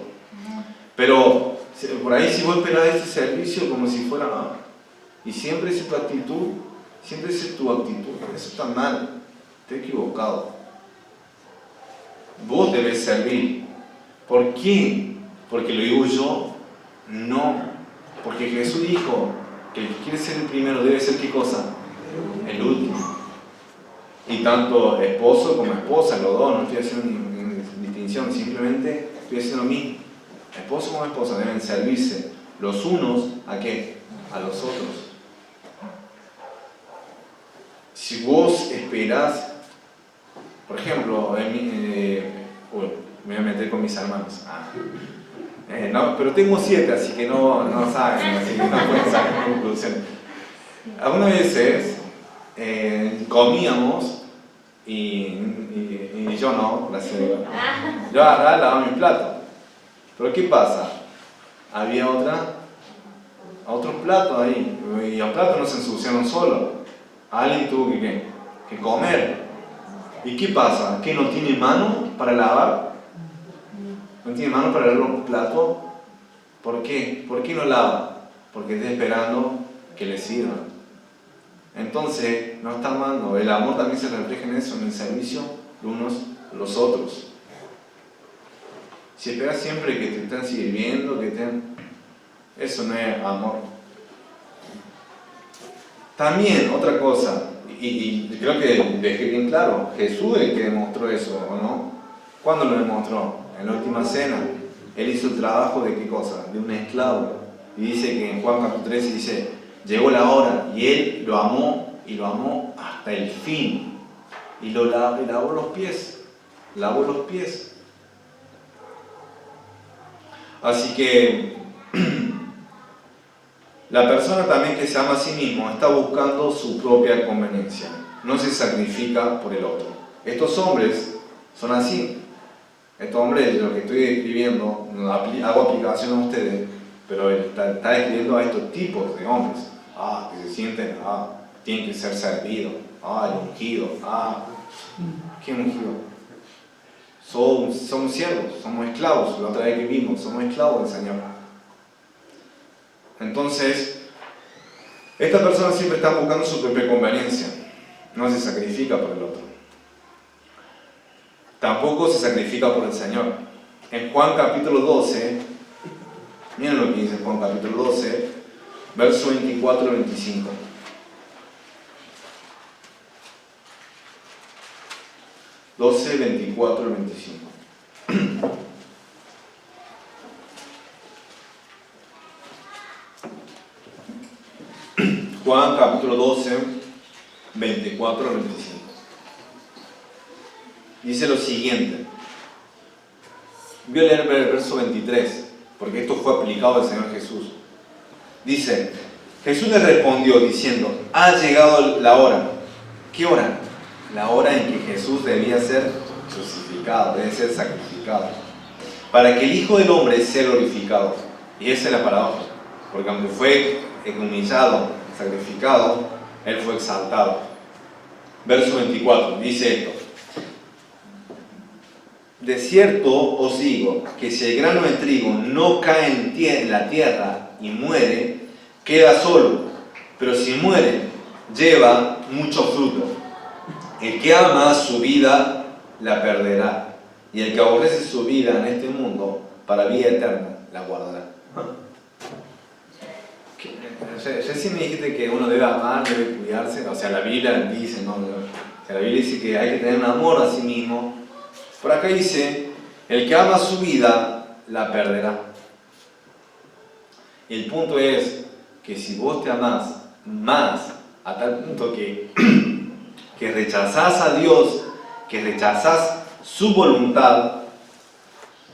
Pero por ahí si vos esperás este servicio como si fuera, y siempre es tu actitud, siempre es tu actitud, eso está mal, te he equivocado. Vos debes servir. ¿Por qué? Porque lo digo yo, no. Porque Jesús dijo, que el que quiere ser el primero debe ser ¿qué cosa? El último. Y tanto esposo como esposa, los dos, no estoy haciendo ninguna distinción, simplemente estoy haciendo lo mismo. Esposo como esposa deben servirse los unos ¿a qué? A los otros. Si vos esperás, por ejemplo, me voy a meter con mis hermanos. No, pero tengo 7, así que no saben, así que no pueden sacar conclusiones. Algunas veces comíamos y yo no, gracias a Dios. Yo agarraba, lavaba mi plato. Pero ¿qué pasa? Había otros platos ahí, y los platos no se ensuciaron solos. Alguien tuvo que comer. ¿Y qué pasa? ¿Que no tiene mano para lavar? ¿No tiene mano para lavar los platos? ¿Por qué? ¿Por qué no lava? Porque está esperando que le sirvan. Entonces, no está amando. El amor también se refleja en eso, en el servicio de unos a los otros. Si esperas siempre que te estén sirviendo, eso no es amor. También, otra cosa, y creo que dejé bien claro, Jesús es el que demostró eso, ¿o no? ¿Cuándo lo demostró? En la última cena. Él hizo el trabajo de ¿qué cosa? De un esclavo. Y dice que en Juan capítulo 13 dice, llegó la hora, y él lo amó, y lo amó hasta el fin. Y lavó los pies. Lavó los pies. Así que la persona también que se ama a sí mismo está buscando su propia conveniencia. No se sacrifica por el otro. Estos hombres son así. Estos hombres, lo que estoy describiendo, hago aplicación a ustedes, pero está describiendo a estos tipos de hombres. Que se sienten, tienen que ser servidos. El ungido. ¿Qué ungido? Somos siervos, somos esclavos. La otra vez que vimos, somos esclavos del Señor. Entonces, estas personas siempre están buscando su propia conveniencia. No se sacrifica por el otro. Tampoco se sacrifica por el Señor. En Juan capítulo 12, miren lo que dice Juan capítulo 12, verso 24 y 25. (12, 24 y 25). Juan capítulo 12, 24 al 25. Dice lo siguiente. Voy a leer el verso 23, porque esto fue aplicado al Señor Jesús. Dice, Jesús le respondió diciendo, ha llegado la hora. ¿Qué hora? La hora en que Jesús debía ser crucificado, debe ser sacrificado, para que el Hijo del Hombre sea glorificado. Y esa es la paradoja, porque aunque fue humillado, sacrificado, Él fue exaltado. Verso 24, dice esto. De cierto os digo, que si el grano de trigo no cae en la tierra y muere, queda solo, pero si muere, lleva mucho fruto. El que ama su vida, la perderá, y el que aborrece su vida en este mundo, para vida eterna, la guardará. Recién me dijiste que uno debe amar, debe cuidarse, o sea, la Biblia dice, ¿no? O sea, la Biblia dice que hay que tener un amor a sí mismo. Por acá dice, el que ama su vida, la perderá. Y el punto es que si vos te amás más, a tal punto que rechazás a Dios, que rechazás su voluntad,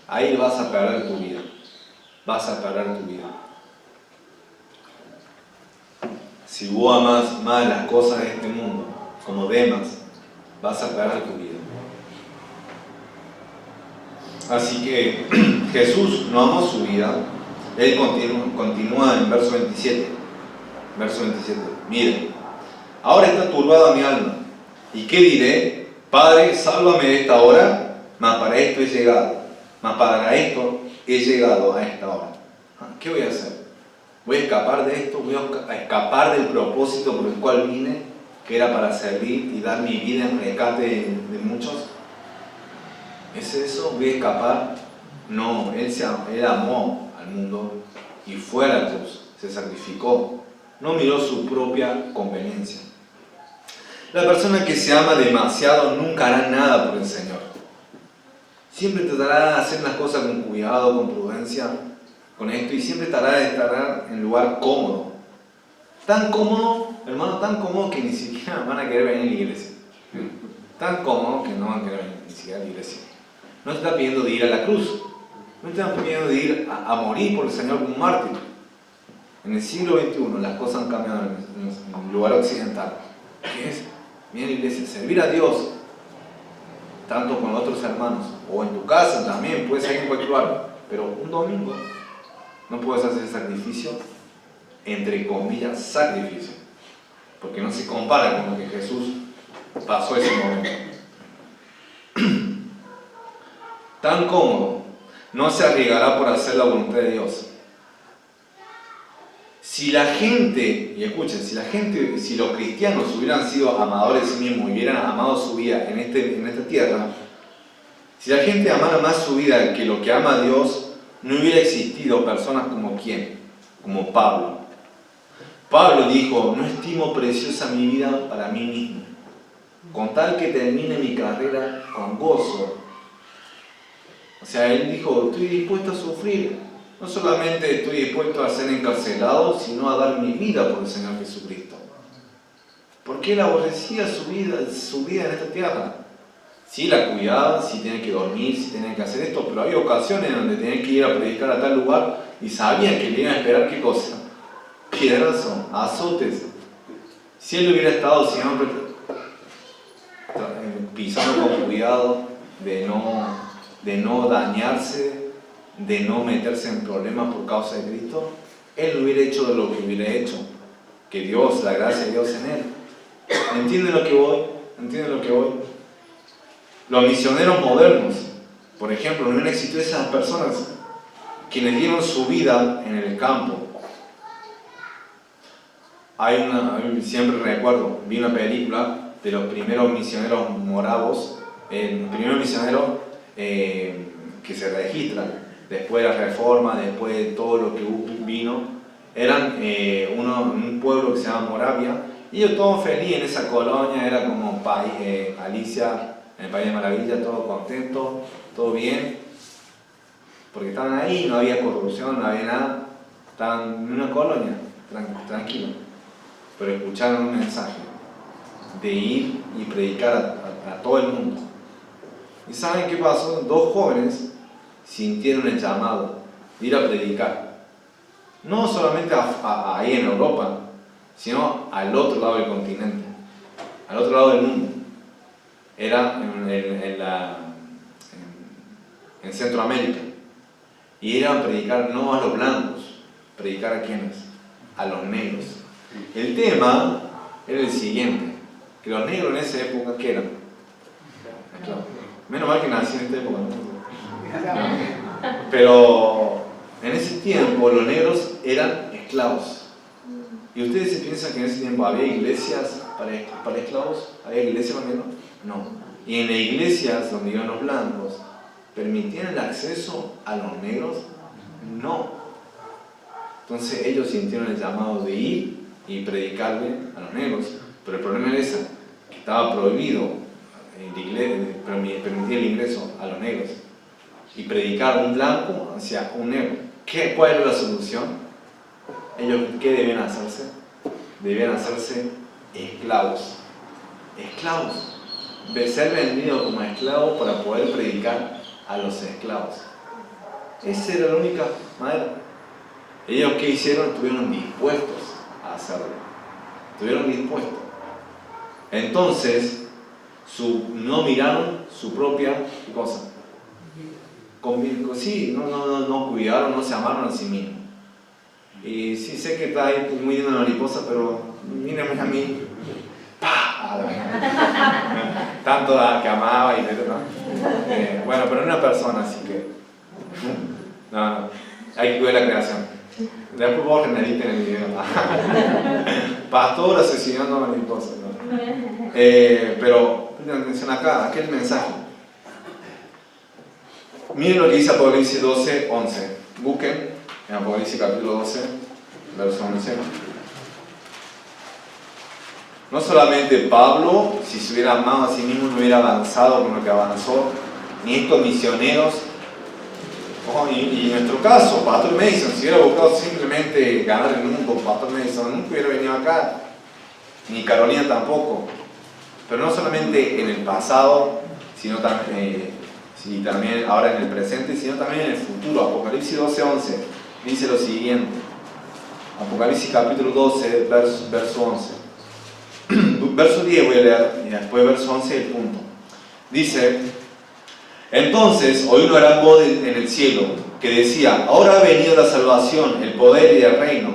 ahí vas a perder tu vida. Vas a perder tu vida. Si vos amás más las cosas de este mundo, como Demas, vas a perder tu vida. Así que Jesús no amó su vida. Él continúa en verso 27. Verso 27. Miren, ahora está turbada mi alma. ¿Y qué diré? Padre, sálvame de esta hora, mas para esto he llegado. Mas para esto he llegado a esta hora. ¿Qué voy a hacer? ¿Voy a escapar de esto? ¿Voy a escapar del propósito por el cual vine? Que era para servir y dar mi vida en rescate de muchos. ¿Es eso? ¿Voy a escapar? No, él amó al mundo y fue a la cruz, se sacrificó. no miró su propia conveniencia. La persona que se ama demasiado nunca hará nada por el Señor. Siempre tratará de hacer las cosas con cuidado, con prudencia, con esto, y siempre tratará de estar en un lugar cómodo. Tan cómodo, hermano, tan cómodo que ni siquiera van a querer venir a la iglesia. Tan cómodo que no van a querer venir ni siquiera a la iglesia. No te está pidiendo de ir a la cruz. No te está pidiendo de ir a morir por el Señor como un mártir. En el siglo XXI las cosas han cambiado en el lugar occidental. ¿Qué es? Venir a la iglesia, servir a Dios, tanto con otros hermanos, o en tu casa también, puedes ir en cualquier lugar, pero un domingo no puedes hacer sacrificio, entre comillas, sacrificio, porque no se compara con lo que Jesús pasó ese momento. Tan cómodo, no se arriesgará por hacer la voluntad de Dios. Si la gente, y escuchen, si los cristianos hubieran sido amadores de sí mismos y hubieran amado su vida en esta tierra, si la gente amara más su vida que lo que ama a Dios, no hubiera existido personas como ¿quién? Como Pablo. Pablo dijo: no estimo preciosa mi vida para mí mismo, con tal que termine mi carrera con gozo. O sea, él dijo: estoy dispuesto a sufrir. No solamente estoy dispuesto a ser encarcelado, sino a dar mi vida por el Señor Jesucristo. Porque él aborrecía su vida en esta tierra. Sí la cuidaba, sí tenía que dormir, sí tenía que hacer esto, pero había ocasiones donde tenía que ir a predicar a tal lugar y sabían que le iban a esperar ¿qué cosa? Piedrazo, azotes. Si él hubiera estado siempre pisando con cuidado de no dañarse, de no meterse en problemas por causa de Cristo, él no hubiera hecho lo que hubiera hecho. Que Dios, la gracia de Dios en él. ¿Entienden lo que voy? ¿Entienden lo que voy? Los misioneros modernos, por ejemplo, no hubieran existido esas personas quienes dieron su vida en el campo. Siempre recuerdo, vi una película de los primeros misioneros moravos, el primer misionero que se registran después de la Reforma, después de todo lo que vino. Eran un pueblo que se llama Moravia, y ellos todos felices en esa colonia, era como Alicia en el País de Maravilla, todos contentos, todo bien, porque estaban ahí, no había corrupción, no había nada, estaban en una colonia, tranquilo, pero escucharon un mensaje de ir y predicar a todo el mundo. ¿Y saben qué pasó? Dos jóvenes sintieron el llamado de ir a predicar, no solamente ahí en Europa, sino al otro lado del continente, al otro lado del mundo. Era en Centroamérica, y eran a predicar no a los blancos, predicar a ¿quiénes? A los negros. El tema era el siguiente, que los negros en esa época, ¿qué eran? Esclavos. Menos mal que nací en esta época, ¿no? Pero en ese tiempo los negros eran esclavos. ¿Y ustedes se piensan que en ese tiempo había iglesias para esclavos? ¿Había iglesias para negros? No. Y en las iglesias donde iban los blancos, ¿permitían el acceso a los negros? No. Entonces ellos sintieron el llamado de ir y predicarle a los negros. Pero el problema era ese, que estaba prohibido permitir el ingreso a los negros. Y predicar un blanco hacia un negro. ¿Cuál era la solución? Ellos, ¿qué debían hacerse? Debían hacerse esclavos. Esclavos. De ser vendidos como esclavos para poder predicar a los esclavos. Esa era la única manera. Ellos, ¿qué hicieron? Estuvieron dispuestos a hacerlo. Estuvieron dispuestos. Entonces, no miraron su propia cosa. Sí, no cuidaron, no se amaron a sí mismos. Y sí sé que está ahí muy linda la mariposa, pero mírenme a mí. ¡Pah! Tanto que amaba y todo, ¿no? Bueno, pero una persona, así que no, hay que cuidar la creación. Después vos renediten el video. Pastor asesinando a mariposas, ¿no? Pero presten atención acá, aquel mensaje. Miren lo que dice Apocalipsis 12, 11. Busquen en Apocalipsis capítulo 12, verso 11. No solamente Pablo, si se hubiera amado a sí mismo, no hubiera avanzado con lo que avanzó, ni estos misioneros. Y en nuestro caso, Pastor Mason, si hubiera buscado simplemente ganar el mundo, Pastor Mason nunca hubiera venido acá, ni Carolina tampoco. Pero no solamente en el pasado, sino también ahora en el presente, sino también en el futuro. Apocalipsis 12:11 dice lo siguiente. Apocalipsis capítulo 12, verso 11. Verso 10 voy a leer, y después verso 11 el punto. Dice: entonces oí una gran voz en el cielo que decía: ahora ha venido la salvación, el poder y el reino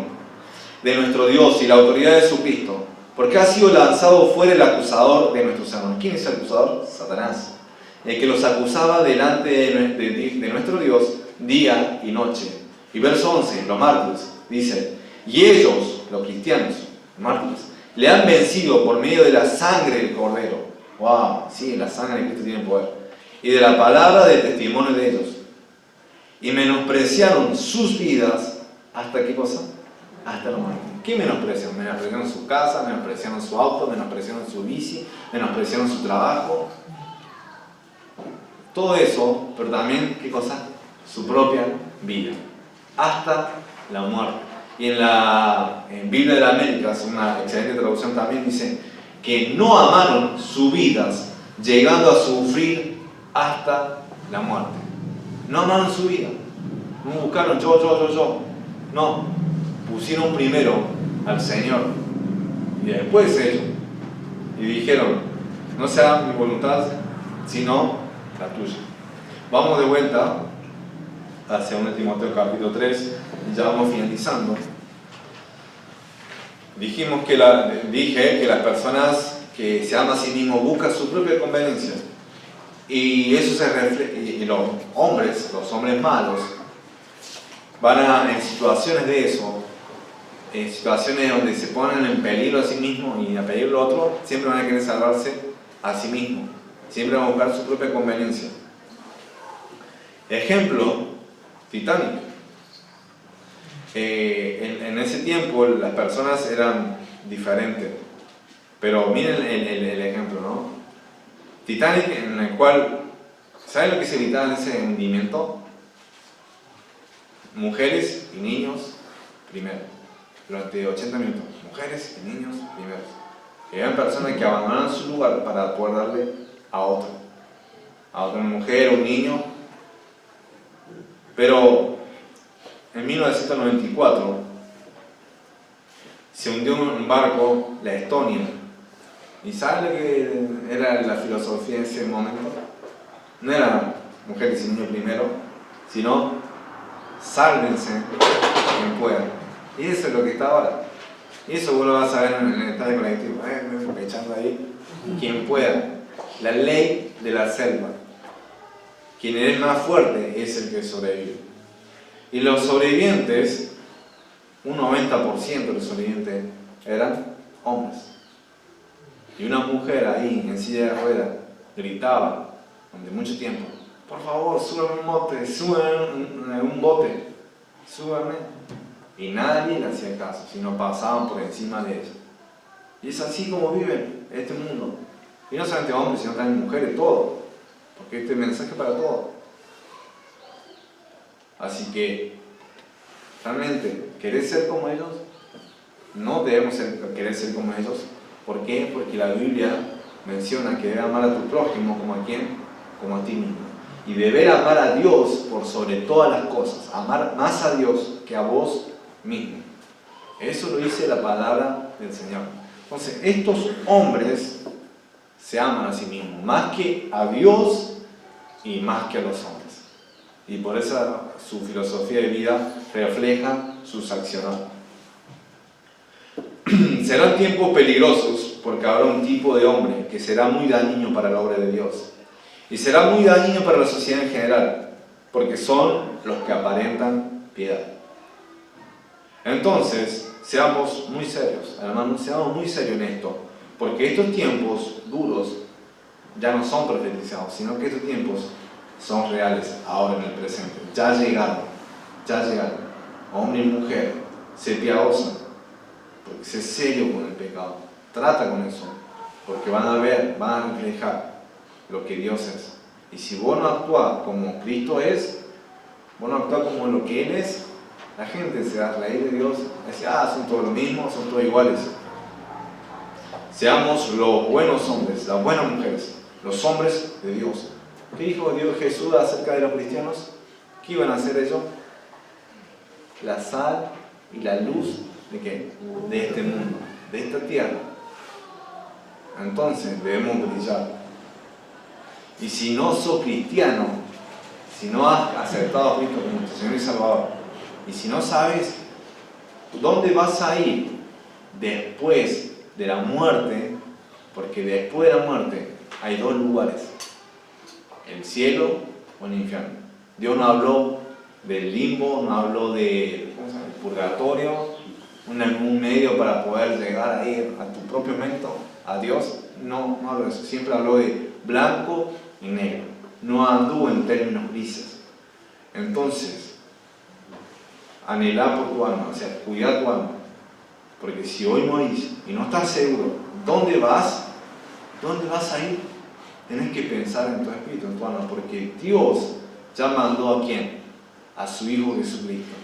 de nuestro Dios y la autoridad de su Cristo, porque ha sido lanzado fuera el acusador de nuestros hermanos. ¿Quién es el acusador? Satanás, el que los acusaba delante de nuestro Dios día y noche. Y verso 11, los mártires, dice: y ellos, los cristianos, mártires, le han vencido por medio de la sangre del Cordero. ¡Wow! Sí, la sangre de Cristo tiene poder. Y de la palabra de testimonio de ellos. Y menospreciaron sus vidas hasta ¿qué cosa? Hasta la muerte. ¿Qué menospreciaron? Menospreciaron su casa, menospreciaron su auto, menospreciaron su bici, menospreciaron su trabajo. Todo eso, pero también, ¿qué cosa? Su propia vida. Hasta la muerte. Y en la Biblia de la América, es una excelente traducción también, dice que no amaron sus vidas, llegando a sufrir hasta la muerte. No amaron su vida. No buscaron yo. No. Pusieron primero al Señor y después ellos. Y dijeron: no sea mi voluntad, sino la tuya. Vamos de vuelta hacia 1 Timoteo capítulo 3 y ya vamos finalizando. Dije que las personas que se aman a sí mismos buscan su propia conveniencia. Y eso se refleja, y los hombres malos, en situaciones de eso, en situaciones donde se ponen en peligro a sí mismos y a peligro al otro, siempre van a querer salvarse a sí mismos. Siempre van a buscar su propia conveniencia. Ejemplo, Titanic. En ese tiempo las personas eran diferentes. Pero miren el ejemplo, ¿no? Titanic, en el cual, ¿saben lo que se evitaba en ese hundimiento? Mujeres y niños primero, durante 80 minutos. Mujeres y niños primero. Eran personas que abandonaban su lugar para poder darle a otra mujer o un niño. Pero en 1994 se hundió un barco, la Estonia. ¿Y saben lo que era la filosofía en ese momento? No era mujeres y niños primero, sino sálvense quien pueda. Y eso es lo que está ahora. Y eso vos lo vas a ver en el estadio colectivo, echando ahí, quien pueda. La ley de la selva. Quien es más fuerte es el que sobrevive. Y los sobrevivientes, un 90% de los sobrevivientes eran hombres. Y una mujer ahí en silla de ruedas gritaba durante mucho tiempo: por favor, súbame un bote, súbame. Y nadie le hacía caso, sino pasaban por encima de ella. Y es así como vive este mundo. Y no solamente hombres, sino también mujeres, todo. Porque este mensaje es para todos. Así que, realmente, ¿querés ser como ellos? No debemos querer ser como ellos. ¿Por qué? Porque la Biblia menciona que debes amar a tu prójimo como a quién, como a ti mismo. Y deber amar a Dios por sobre todas las cosas. Amar más a Dios que a vos mismo. Eso lo dice la palabra del Señor. Entonces, estos hombres se aman a sí mismos, más que a Dios y más que a los hombres. Y por eso su filosofía de vida refleja sus acciones. Serán tiempos peligrosos porque habrá un tipo de hombre que será muy dañino para la obra de Dios. Y será muy dañino para la sociedad en general, porque son los que aparentan piedad. Entonces, seamos muy serios, hermanos, seamos muy serios en esto, porque estos tiempos duros ya no son profetizados, sino que estos tiempos son reales ahora en el presente. Ya llegaron. Hombre y mujer, sé piadoso, porque sé serio con el pecado, trata con eso, porque van a reflejar lo que Dios es. Y si vos no actúas como Cristo es, vos no actúas como lo que Él es, la gente se va a reír de Dios, dice, son todos lo mismo, son todos iguales. Seamos los buenos hombres, las buenas mujeres, los hombres de Dios. ¿Qué dijo Dios Jesús acerca de los cristianos? ¿Qué iban a hacer ellos? La sal y la luz ¿de qué? De este mundo, de esta tierra. Entonces debemos brillar. Y si no sos cristiano, si no has aceptado a Cristo como tu Señor y Salvador, y si no sabes dónde vas a ir después de la muerte, porque después de la muerte hay dos lugares, el cielo o el infierno. Dios no habló del limbo, no habló del purgatorio, un medio para poder llegar ahí a tu propio momento, a Dios. No habló de eso, siempre habló de blanco y negro, no anduvo en términos grises. Entonces, anhelá por tu alma, o sea, cuidá tu alma, porque si hoy morís y no estás seguro dónde vas a ir, tenés que pensar en tu espíritu, en tu alma, porque Dios ya mandó ¿a quién? A su Hijo Jesucristo,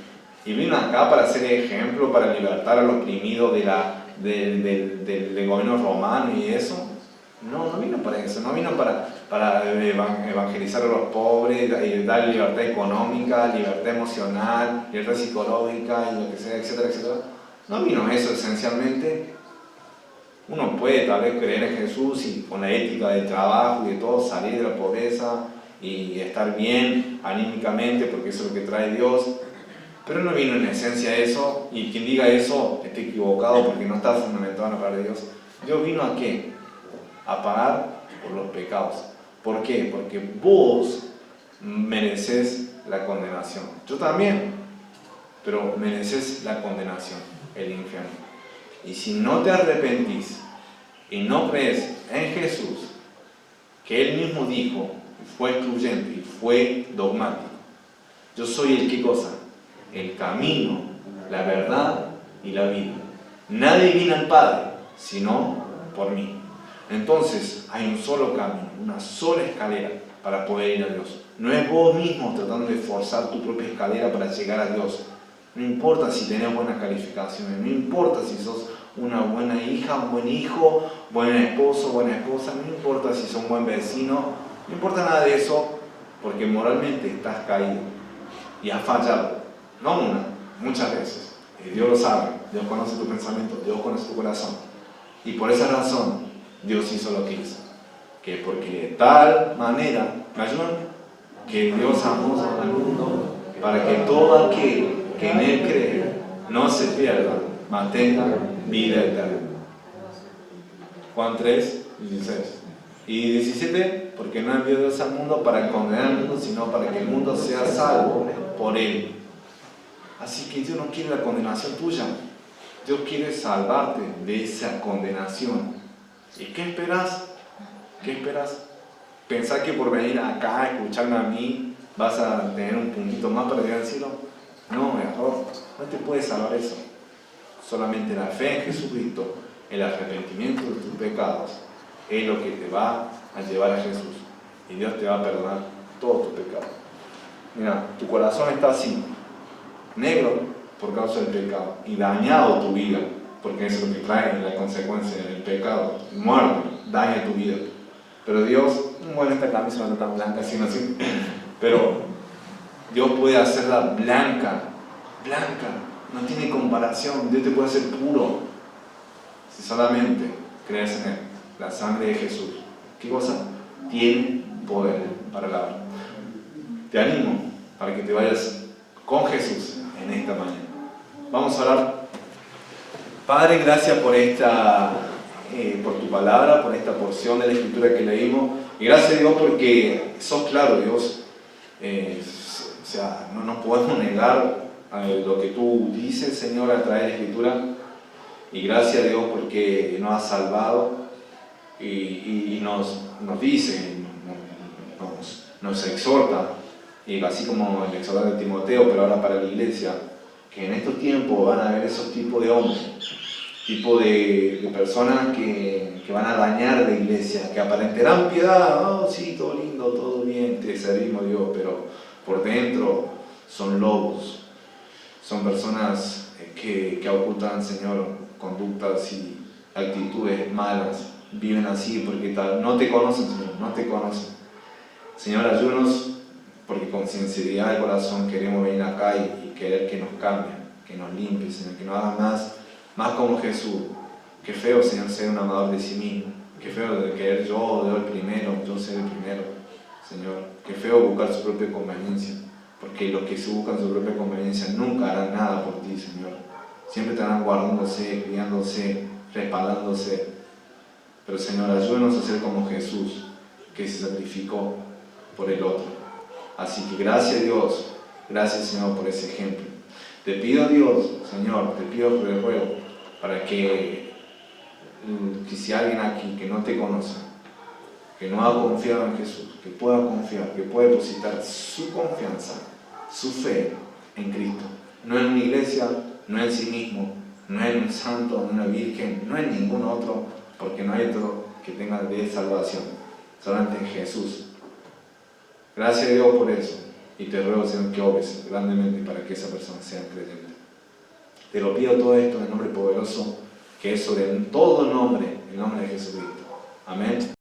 y vino acá para ser ejemplo, para libertar a los oprimidos del gobierno romano y eso. No vino para eso, no vino para evangelizar a los pobres, dar libertad económica, libertad emocional, libertad psicológica y lo que sea, etcétera, etcétera. No vino eso esencialmente. Uno puede tal vez creer en Jesús y con la ética del trabajo y de todo salir de la pobreza y estar bien anímicamente, porque eso es lo que trae Dios. Pero no vino en esencia eso, y quien diga eso está equivocado porque no está fundamentado en la palabra de Dios. Dios vino ¿a qué? A pagar por los pecados. ¿Por qué? Porque vos mereces la condenación. Yo también, pero mereces la condenación, el infierno. Y si no te arrepentís y no crees en Jesús, que Él mismo dijo, fue excluyente y fue dogmático, yo soy el ¿qué cosa? El camino, la verdad y la vida. Nadie viene al Padre, sino por mí. Entonces, hay un solo camino, una sola escalera para poder ir a Dios. No es vos mismo tratando de forzar tu propia escalera para llegar a Dios. No importa si tenés buenas calificaciones, no importa si sos una buena hija, un buen hijo, buen esposo, buena esposa, no importa si sos un buen vecino, no importa nada de eso, porque moralmente estás caído y has fallado. No una, muchas veces. Y Dios lo sabe, Dios conoce tu pensamiento, Dios conoce tu corazón. Y por esa razón, Dios hizo lo que hizo. Que porque de tal manera, ¿me ayudan? Que Dios amó al mundo para que todo aquel que en Él cree no se pierda, mantenga vida eterna. Juan 3, 16. Y 17, porque no envió Dios al mundo para condenar al mundo, sino para que el mundo sea salvo por Él. Así que Dios no quiere la condenación tuya. Dios quiere salvarte de esa condenación. ¿Y qué esperas? ¿Qué esperas? ¿Pensás que por venir acá a escucharme a mí vas a tener un puntito más para llegar al cielo? No, error. No te puede salvar eso. Solamente la fe en Jesucristo, el arrepentimiento de tus pecados, es lo que te va a llevar a Jesús. Y Dios te va a perdonar todos tus pecados. Mira, tu corazón está así, negro por causa del pecado, y dañado tu vida, porque eso es lo que trae la consecuencia del pecado, muerte, daña tu vida. Pero Dios, bueno, esta camisa no está tan blanca, sino así, pero Dios puede hacerla blanca, no tiene comparación. Dios te puede hacer puro si solamente crees en Él. La sangre de Jesús, ¿qué cosa? Tiene poder para lavar. Te animo para que te vayas con Jesús en esta mañana. Vamos a orar. Padre, gracias por por tu palabra, por esta porción de la Escritura que leímos. Y gracias, Dios, porque sos claro, Dios. O sea, no podemos negar lo que tú dices, Señor, a través de la Escritura. Y gracias, Dios, porque nos has salvado y nos dice, nos exhorta, y así como el exhortar de Timoteo, pero ahora para la iglesia, que en estos tiempos van a haber esos tipos de hombres tipo de personas que van a dañar la iglesia, que aparentarán piedad, oh sí, todo lindo, todo bien, te servimos Dios, pero por dentro son lobos, son personas que ocultan, Señor, conductas y actitudes malas, viven así porque tal, no te conocen, Señor, no te conocen. Señor, ayúdanos, porque con sinceridad de corazón queremos venir acá y querer que nos cambien, que nos limpie, Señor, que nos haga más como Jesús. Qué feo, Señor, ser un amador de sí mismo. Qué feo de querer yo el primero, yo ser el primero, Señor. Qué feo buscar su propia conveniencia, porque los que se buscan su propia conveniencia nunca harán nada por ti, Señor. Siempre estarán guardándose, criándose, respaldándose. Pero, Señor, ayúdanos a ser como Jesús, que se sacrificó por el otro. Así que gracias, Dios, gracias, Señor, por ese ejemplo. Te pido, Dios, Señor, te pido por el ruego, para que si alguien aquí que no te conoce, que no ha confiado en Jesús, que pueda confiar, que pueda depositar su confianza, su fe en Cristo, no en una iglesia, no en sí mismo, no en un santo, no en una virgen, no en ningún otro, porque no hay otro que tenga de salvación, solamente en Jesús. Gracias a Dios por eso, y te ruego, Señor, que obres grandemente para que esa persona sea creyente. Te lo pido todo esto en el nombre poderoso, que es sobre todo nombre, el nombre de Jesucristo. Amén.